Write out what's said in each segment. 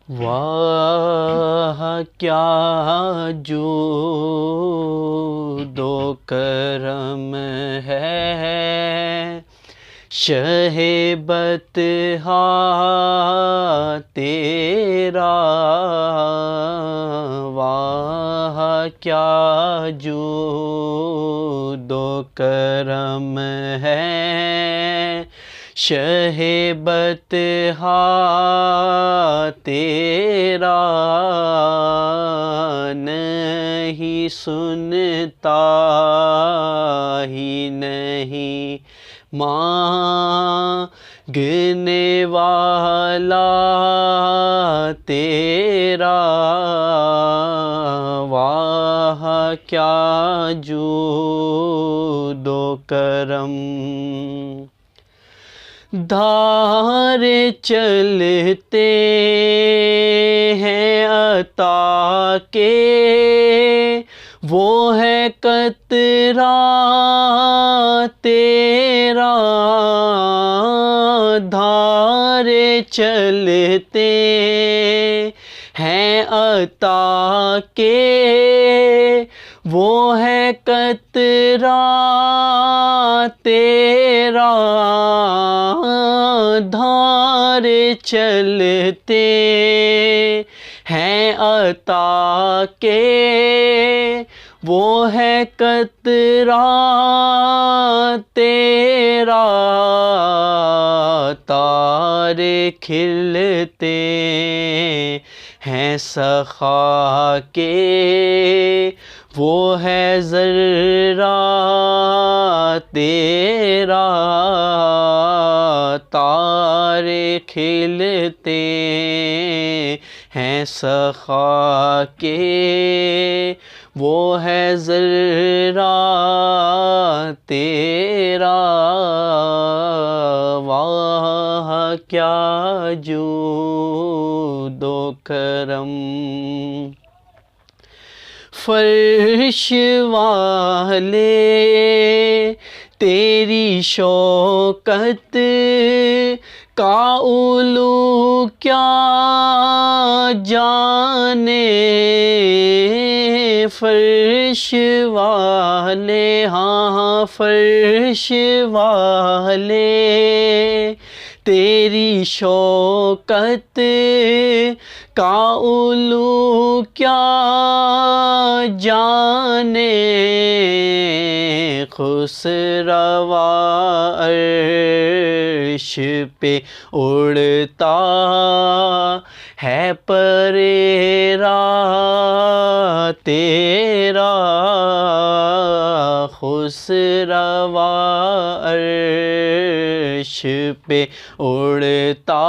واہ کیا جود و کرم ہے شہ بطحا تیرا، واہ کیا جود و کرم ہے شہ بطحا تیرا، نہیں سنتا ہی نہیں مانگنے والا تیرا، واہ کیا جود و کرم۔ دھار چلتے ہیں عطا کے وہ ہے قطرہ تیرا، دھار چلتے ہیں عطا کے وہ ہے قطرہ تیرا، دھار چلتے ہیں عطا کے وہ ہے قطرہ تیرا، تارے کھلتے ہیں سخا کے وہ ہے ذرہ تیرا، تارے کھلتے ہیں سخا کے وہ ہے ذرہ تیرا، واہ کیا جود و کرم۔ فرش والے تیری شوکت کا علو کیا جانے، فرش والے ہاں فرش والے تیری شوکت کا علو کیا جانے، خسروا عرش پہ اڑتا ہے پریرا تیرا، خسروا عرش پہ اڑتا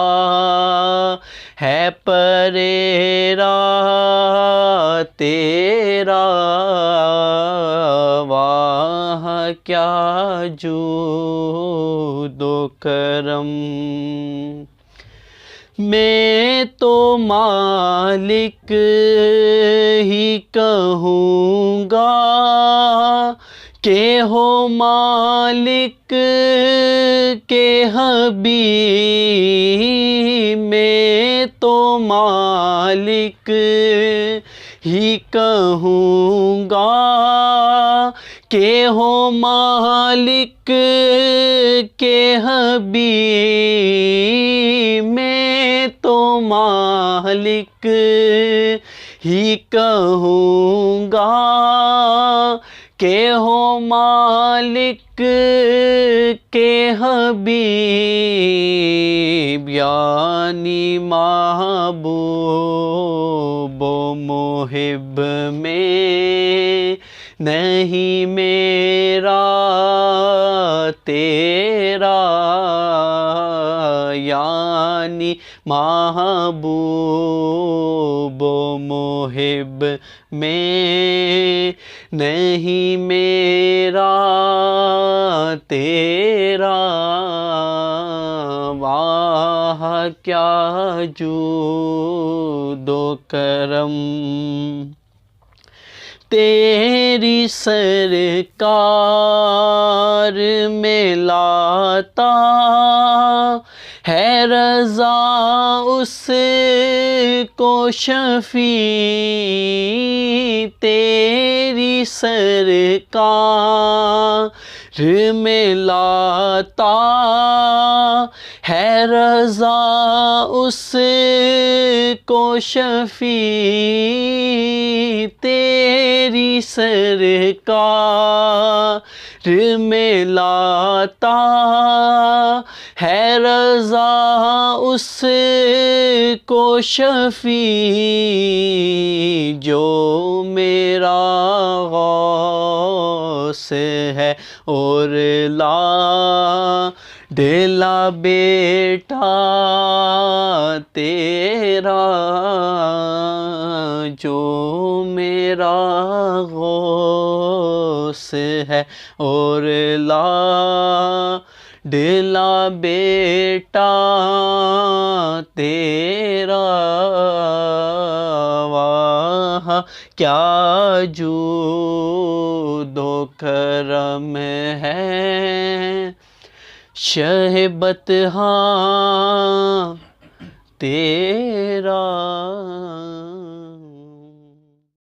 ہے پریرا تیرا، واہ کیا جود و کرم۔ میں تو مالک ہی کہوں گا کہ ہو مالک کے حبیب، میں تو مالک ہی کہوں گا کہ ہو مالک کے حبیب، میں تو مالک ہی کہوں گا کہ ہو مالک کے حبیب، یعنی محبوب و محب میں نہیں میرا تیرا، یعنی محبوب و محب میں نہیں میرا تیرا، واہ کیا جود و کرم۔ تیری سرکار میں لاتا ہے رضا اس کو شفیع تیری سرکار میں لاتا ہے رضا اس کو شفیع تیری سرکار میں لاتا ہے رضا اس کو شفیع جو میرا غوث ہے اور لاڈلا بیٹا تیرا جو میرا غوث ہے اور لاڈلا بیٹا تیرا واہ کیا جود و کرم ہے شہ بطحاں تیرا